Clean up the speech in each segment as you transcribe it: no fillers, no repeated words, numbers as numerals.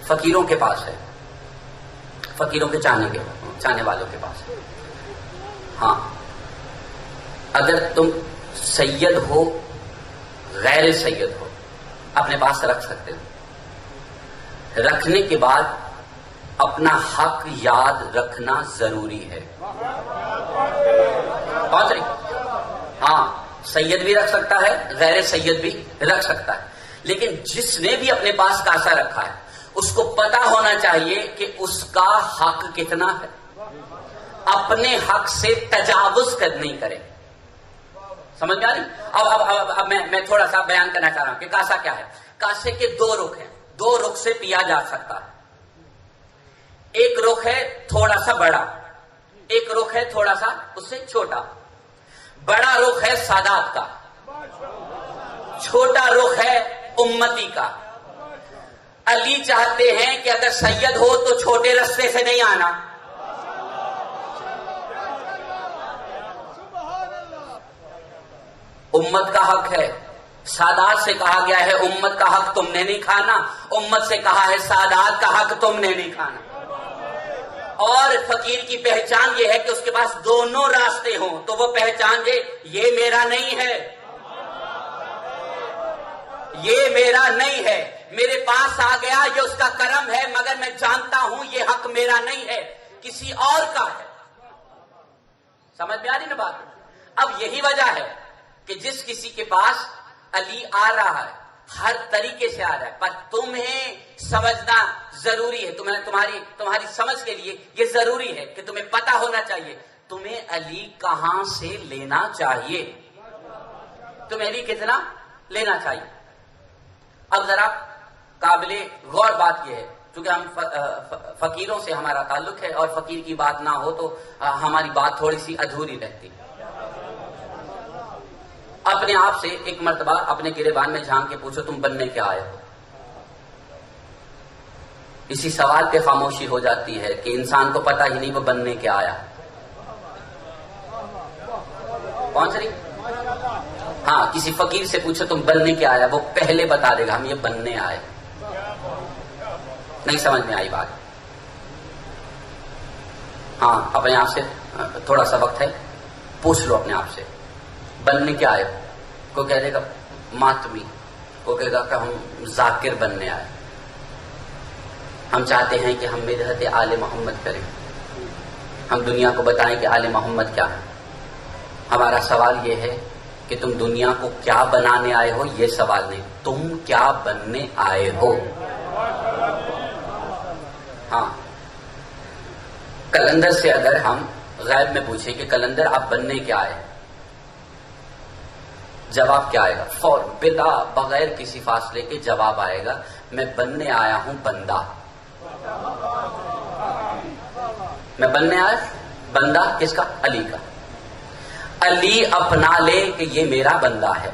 فقیروں کے پاس ہے، فقیروں کے چاہنے والوں کے پاس ہے۔ ہاں، اگر تم سید ہو، غیر سید ہو، اپنے پاس رکھ سکتے ہو۔ رکھنے کے بعد اپنا حق یاد رکھنا ضروری ہے۔ پہنچ رہی؟ ہاں، سید بھی رکھ سکتا ہے، غیر سید بھی رکھ سکتا ہے، لیکن جس نے بھی اپنے پاس کاسا رکھا ہے اس کو پتا ہونا چاہیے کہ اس کا حق کتنا ہے، اپنے حق سے تجاوز نہیں کرے۔ سمجھ میں آ رہی؟ اب میں تھوڑا سا بیان کرنا چاہ رہا ہوں کہ کاسا کیا ہے۔ کاسے کے دو رخ ہیں، دو رخ سے پیا جا سکتا ہے۔ ایک رخ ہے تھوڑا سا بڑا، ایک رخ ہے تھوڑا سا اس سے چھوٹا۔ بڑا رخ ہے سادات کا، چھوٹا رخ ہے امتی کا۔ علی چاہتے ہیں کہ اگر سید ہو تو چھوٹے رستے سے نہیں آنا، امت کا حق ہے۔ سادات سے کہا گیا ہے امت کا حق تم نے نہیں کھانا، امت سے کہا ہے سادات کا حق تم نے نہیں کھانا۔ اور فقیر کی پہچان یہ ہے کہ اس کے پاس دونوں راستے ہوں تو وہ پہچان دے یہ میرا نہیں ہے، یہ میرا نہیں ہے، میرے پاس آ گیا یہ اس کا کرم ہے، مگر میں جانتا ہوں یہ حق میرا نہیں ہے، کسی اور کا ہے۔ سمجھ میں آ رہی نا بات؟ اب یہی وجہ ہے کہ جس کسی کے پاس علی آ رہا ہے ہر طریقے سے آ رہا ہے، پر تمہیں سمجھنا ضروری ہے، تمہاری سمجھ کے لیے یہ ضروری ہے کہ تمہیں پتا ہونا چاہیے تمہیں علی کہاں سے لینا چاہیے، تمہیں علی کتنا لینا چاہیے۔ اب ذرا قابل غور بات یہ ہے، چونکہ ہم فقیروں سے ہمارا تعلق ہے اور فقیر کی بات نہ ہو تو ہماری بات تھوڑی سی ادھوری رہتی۔ اپنے آپ سے ایک مرتبہ اپنے گریبان میں جھانک کے پوچھو تم بننے کیا آئے ہو۔ اسی سوال پہ خاموشی ہو جاتی ہے کہ انسان کو پتہ ہی نہیں وہ بننے کیا آیا۔ پہنچ رہی؟ ہاں، کسی فقیر سے پوچھو تم بننے کیا آیا، وہ پہلے بتا دے گا ہم یہ بننے آئے۔ نہیں سمجھ میں آئی بات؟ ہاں، اپنے آپ سے تھوڑا سا وقت ہے، پوچھ لو اپنے آپ سے بننے کیا آئے ہو۔ کوئی کہہ دے گا ماتمی، کوئی کہے گا کہ ہم ذاکر بننے آئے، ہم چاہتے ہیں کہ ہم مدحت آل محمد کریں، ہم دنیا کو بتائیں کہ آل محمد کیا ہے۔ ہمارا سوال یہ ہے کہ تم دنیا کو کیا بنانے آئے ہو، یہ سوال نہیں، تم کیا بننے آئے ہو۔ ہاں، کلندر سے اگر ہم غیب میں پوچھیں کہ کلندر آپ بننے کیا آئے، جواب کیا آئے گا؟ فوراً بلا بغیر کسی فاصلے کے جواب آئے گا میں بننے آیا ہوں بندہ۔ میں بننے آیا بندہ، کس کا؟ علی کا۔ علی اپنا لے کہ یہ میرا بندہ ہے۔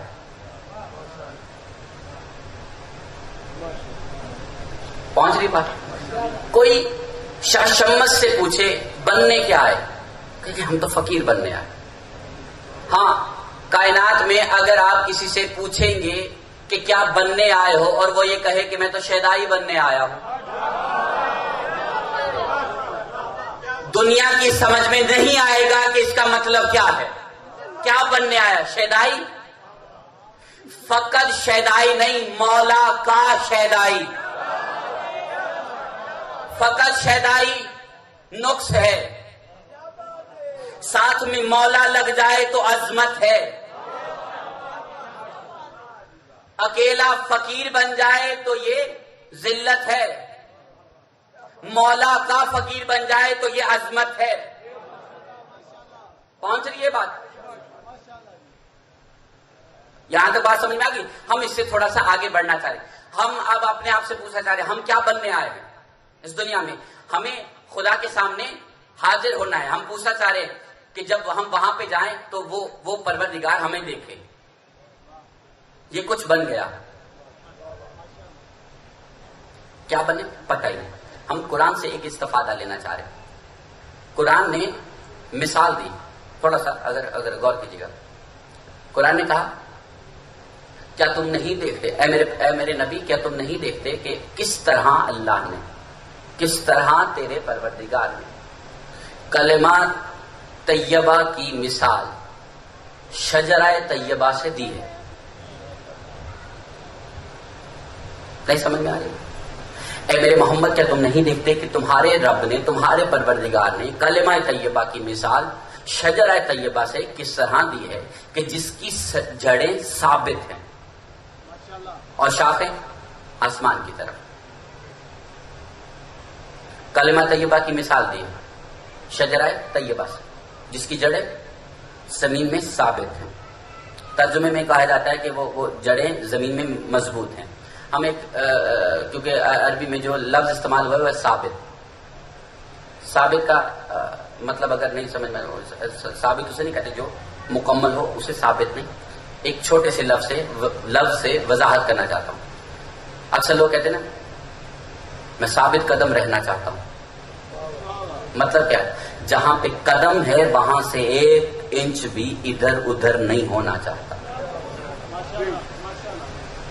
پہنچ رہی بات؟ کوئی شاہ شمس سے پوچھے بننے کیا آئے، کہ ہم تو فقیر بننے آئے۔ ہاں، کائنات میں اگر آپ کسی سے پوچھیں گے کہ کیا بننے آئے ہو اور وہ یہ کہے کہ میں تو شیدائی بننے آیا ہوں، دنیا کی سمجھ میں نہیں آئے گا کہ اس کا مطلب کیا ہے۔ کیا بننے آیا؟ شیدائی؟ فقط شیدائی نہیں، مولا کا شیدائی۔ فقط شیدائی نقص ہے، ساتھ میں مولا لگ جائے تو عظمت ہے۔ اکیلا فقیر بن جائے تو یہ ذلت ہے، مولا کا فقیر بن جائے تو یہ عظمت ہے۔ پہنچ رہی ہے بات؟ یہاں تک بات سمجھ میں آ گئی؟ ہم اس سے تھوڑا سا آگے بڑھنا چاہ رہے ہیں۔ ہم اب اپنے آپ سے پوچھنا چاہ رہے ہیں ہم کیا بننے آئے ہیں اس دنیا میں۔ ہمیں خدا کے سامنے حاضر ہونا ہے۔ ہم پوچھنا چاہ رہے ہیں کہ جب ہم وہاں پہ جائیں تو وہ پروردگار ہمیں دیکھے، یہ کچھ بن گیا، کیا بنے پتہ ہی نہیں۔ ہم قرآن سے ایک استفادہ لینا چاہ رہے ہیں۔ قرآن نے مثال دی، تھوڑا سا اگر غور کیجیے گا۔ قرآن نے کہا کیا تم نہیں دیکھتے اے میرے نبی، کیا تم نہیں دیکھتے کہ کس طرح اللہ نے، کس طرح تیرے پروردگار نے کلمہ طیبہ کی مثال شجرہ طیبہ سے دی ہے؟ نہیں سمجھ میں آ رہی؟ اے میرے محمد، کیا تم نہیں دیکھتے کہ تمہارے رب نے، تمہارے پروردگار نے کلمہ طیبہ کی مثال شجرہ طیبہ سے کس طرح دی ہے کہ جس کی جڑیں ثابت ہیں اور شاخیں آسمان کی طرف؟ کلمہ طیبہ کی مثال دی ہے شجرہ طیبہ سے جس کی جڑیں زمین میں ثابت ہیں۔ ترجمے میں کہا جاتا ہے کہ وہ جڑیں زمین میں مضبوط ہیں۔ ہم ایک کیونکہ عربی میں جو لفظ استعمال ہوا ہے وہ ثابت کا مطلب اگر نہیں سمجھ میں، ثابت اسے نہیں کہتے جو مکمل ہو، اسے ثابت نہیں، ایک چھوٹے سے لفظ سے وضاحت کرنا چاہتا ہوں۔ اکثر لوگ کہتے ہیں نا میں ثابت قدم رہنا چاہتا ہوں، مطلب کیا ہے؟ جہاں پہ قدم ہے وہاں سے 1 انچ بھی ادھر ادھر نہیں ہونا چاہتا۔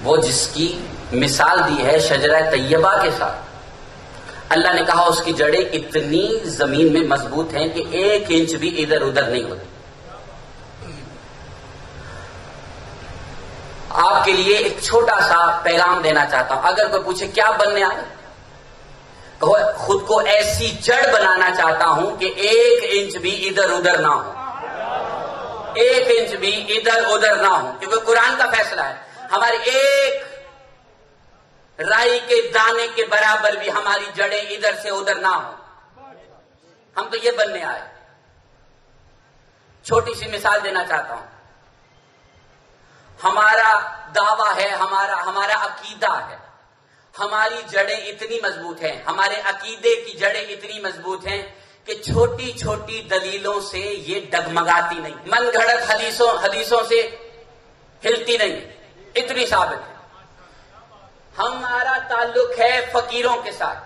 وہ جس کی مثال دی ہے شجرہ طیبہ کے ساتھ، اللہ نے کہا اس کی جڑیں اتنی زمین میں مضبوط ہیں کہ 1 انچ بھی ادھر ادھر نہیں ہوتی۔ آپ کے لیے ایک چھوٹا سا پیغام دینا چاہتا ہوں، اگر کوئی پوچھے کیا بننے آئے، کہو خود کو ایسی جڑ بنانا چاہتا ہوں کہ 1 انچ بھی ادھر ادھر نہ ہو، 1 انچ بھی ادھر ادھر نہ ہو، کیونکہ قرآن کا فیصلہ ہے ہماری ایک رائی کے دانے کے برابر بھی ہماری جڑیں ادھر سے ادھر نہ ہو۔ ہم تو یہ بننے آئے۔ چھوٹی سی مثال دینا چاہتا ہوں، ہمارا دعویٰ ہے، ہمارا عقیدہ ہے، ہماری جڑیں اتنی مضبوط ہیں، ہمارے عقیدے کی جڑیں اتنی مضبوط ہیں کہ چھوٹی چھوٹی دلیلوں سے یہ ڈگمگاتی نہیں، من گھڑت حدیثوں سے ہلتی نہیں، اتنی ثابت ہے۔ ہمارا تعلق ہے فقیروں کے ساتھ۔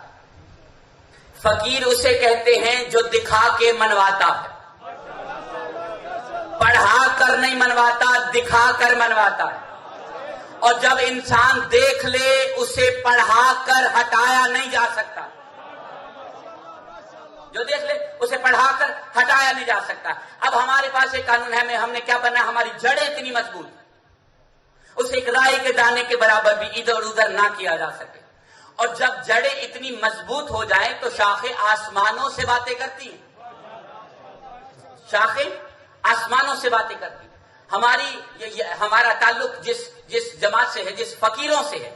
فقیر اسے کہتے ہیں جو دکھا کے منواتا ہے، پڑھا کر نہیں منواتا، دکھا کر منواتا ہے۔ اور جب انسان دیکھ لے اسے پڑھا کر ہٹایا نہیں جا سکتا، جو دیکھ لے اسے پڑھا کر ہٹایا نہیں جا سکتا۔ اب ہمارے پاس ایک قانون ہے، ہم نے کیا بننا، ہماری جڑیں اتنی مضبوط ہیں اسے ایک رائی کے دانے کے برابر بھی ادھر ادھر نہ کیا جا سکے۔ اور جب جڑیں اتنی مضبوط ہو جائیں تو شاخیں آسمانوں سے باتیں کرتی ہیں، شاخیں آسمانوں سے باتیں کرتی ہیں۔ ہمارا تعلق جس جماعت سے ہے، جس فقیروں سے ہے،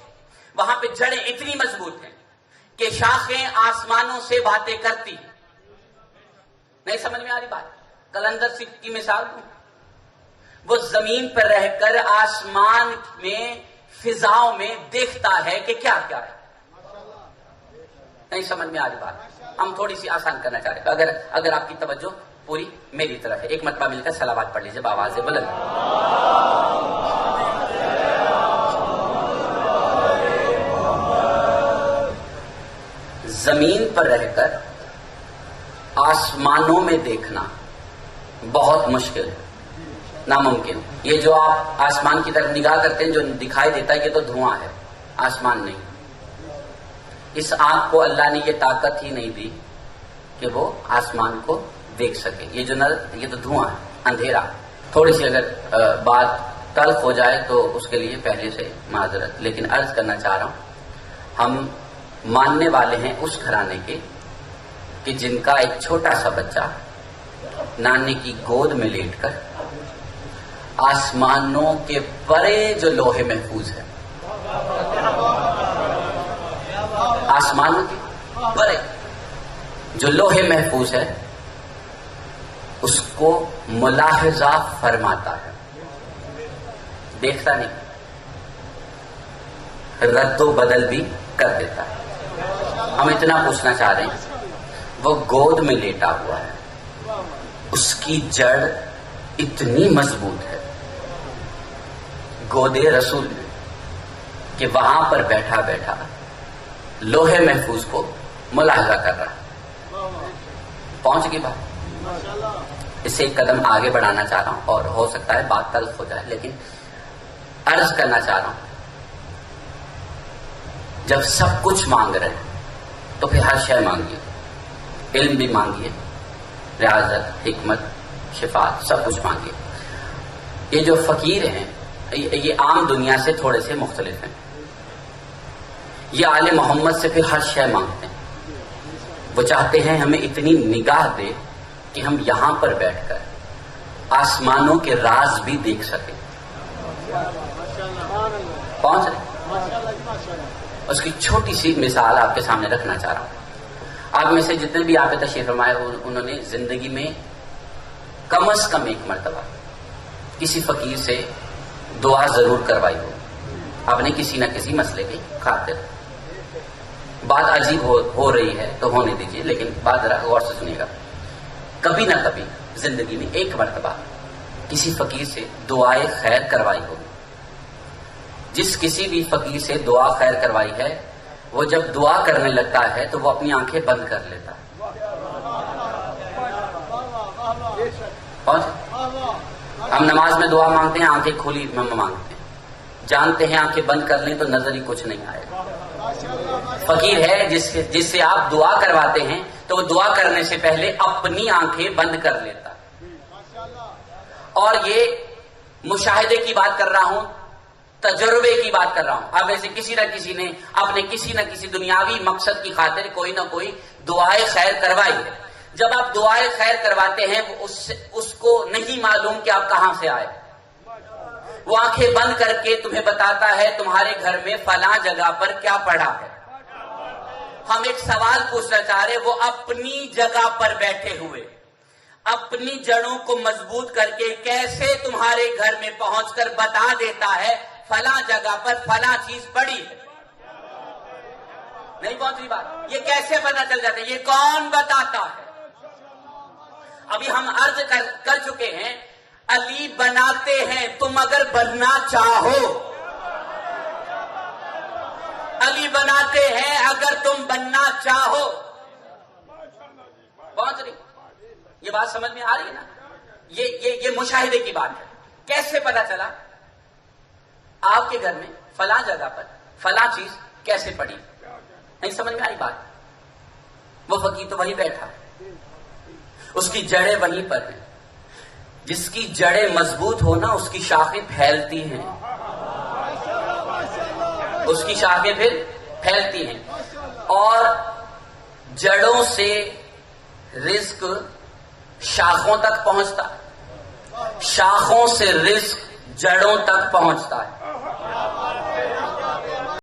وہاں پہ جڑیں اتنی مضبوط ہیں کہ شاخیں آسمانوں سے باتیں کرتی ہیں۔ نہیں سمجھ میں آ رہی بات؟ قلندر کی مثال دوں، وہ زمین پر رہ کر آسمان میں فضاؤں میں دیکھتا ہے کہ کیا کیا ہے۔ نہیں سمجھ میں آ رہی بات؟ ہم تھوڑی سی آسان کرنا چاہ رہے ہیں، اگر آپ کی توجہ پوری میری طرف ہے، ایک مرتبہ مل کر صلوات پڑھ لیجیے بآواز بلند۔ زمین پر رہ کر آسمانوں میں دیکھنا بہت مشکل ہے، ناممکن۔ یہ جو آپ آسمان کی طرف نگاہ کرتے ہیں جو دکھائی دیتا ہے یہ تو دھواں ہے، آسمان نہیں۔ اس آنکھ کو اللہ نے یہ طاقت ہی نہیں دی کہ وہ آسمان کو دیکھ سکے، یہ تو دھواں ہے، اندھیرا۔ تھوڑی سی اگر بات تلخ ہو جائے تو اس کے لیے پہلے سے معذرت، لیکن عرض کرنا چاہ رہا ہوں ہم ماننے والے ہیں اس گھرانے کے کہ جن کا ایک چھوٹا سا بچہ نانے کی گود میں لیٹ کر آسمانوں کے پرے جو لوہے محفوظ ہے، آسمانوں کے پرے جو لوہے محفوظ ہے اس کو ملاحظہ فرماتا ہے، دیکھتا نہیں، رد و بدل بھی کر دیتا ہے۔ ہم اتنا پوچھنا چاہ رہے ہیں، وہ گود میں لیٹا ہوا ہے، اس کی جڑ اتنی مضبوط ہے گود رسول میں کہ وہاں پر بیٹھا بیٹھا لوہے محفوظ کو ملاحظہ کر رہا ہے۔ پہنچ گئی بات؟ اس سے ایک قدم آگے بڑھانا چاہ رہا ہوں، اور ہو سکتا ہے بات تلخ ہو جائے، لیکن عرض کرنا چاہ رہا ہوں، جب سب کچھ مانگ رہے ہیں تو پھر ہر شے مانگیے، علم بھی مانگیے، ریاضت، حکمت، شفاعت، سب کچھ مانگیے۔ یہ جو فقیر ہیں یہ عام دنیا سے تھوڑے سے مختلف ہیں، یہ آل محمد سے پھر ہر شے مانگتے ہیں۔ وہ چاہتے ہیں ہمیں اتنی نگاہ دے کہ ہم یہاں پر بیٹھ کر آسمانوں کے راز بھی دیکھ سکیں۔ پہنچ رہے؟ اس کی چھوٹی سی مثال آپ کے سامنے رکھنا چاہ رہا ہوں۔ آپ میں سے جتنے بھی آپ تشریف فرمائے انہوں نے زندگی میں کم از کم ایک مرتبہ کسی فقیر سے دعا ضرور کروائی ہو، آپ نے کسی نہ کسی مسئلے کی خاطر۔ بات عجیب ہو رہی ہے تو ہونے دیجیے، لیکن بات ذرا غور سے سنیے گا۔ کبھی نہ کبھی زندگی میں ایک مرتبہ کسی فقیر سے دعائے خیر کروائی ہوگی۔ جس کسی بھی فقیر سے دعا خیر کروائی ہے وہ جب دعا کرنے لگتا ہے تو وہ اپنی آنکھیں بند کر لیتا ہے۔ ہم نماز میں دعا مانگتے ہیں، آنکھیں کھلی مانگتے ہیں، جانتے ہیں آنکھیں بند کر لیں تو نظر ہی کچھ نہیں آئے گا۔ فقیر ہے جس سے آپ دعا کرواتے ہیں تو وہ دعا کرنے سے پہلے اپنی آنکھیں بند کر لیتا۔ اور یہ مشاہدے کی بات کر رہا ہوں، تجربے کی بات کر رہا ہوں۔ اب ایسے کسی نہ کسی نے اپنے کسی نہ کسی دنیاوی مقصد کی خاطر کوئی نہ کوئی دعائے خیر کروائی ہے۔ جب آپ دعائے خیر کرواتے ہیں اس کو نہیں معلوم کہ آپ کہاں سے آئے، وہ آنکھیں بند کر کے تمہیں بتاتا ہے تمہارے گھر میں فلاں جگہ پر کیا پڑا ہے۔ ہم ایک سوال پوچھنا چاہ رہے، وہ اپنی جگہ پر بیٹھے ہوئے اپنی جڑوں کو مضبوط کر کے کیسے تمہارے گھر میں پہنچ کر بتا دیتا ہے فلاں جگہ پر فلاں چیز پڑی ہے؟ نہیں پہنچ رہی بات؟ یہ کیسے پتا چل جاتا ہے؟ یہ کون بتاتا ہے؟ ابھی ہم عرض کر چکے ہیں، علی بناتے ہیں تم اگر بننا چاہو، علی بناتے ہیں اگر تم بننا چاہو۔ پہنچ رہی؟ یہ بات سمجھ میں آ رہی ہے نا؟ یہ مشاہدے کی بات ہے۔ کیسے پتا چلا آپ کے گھر میں فلاں جگہ پر فلاں چیز کیسے پڑی؟ نہیں سمجھ میں آئی بات؟ وہ فقیر تو وہیں بیٹھا، اس کی جڑیں وہیں پر ہیں۔ جس کی جڑیں مضبوط ہو نا اس کی شاخیں پھیلتی ہیں، اس کی شاخیں پھر پھیلتی ہیں، اور جڑوں سے رزق شاخوں تک پہنچتا ہے، شاخوں سے رزق جڑوں تک پہنچتا ہے۔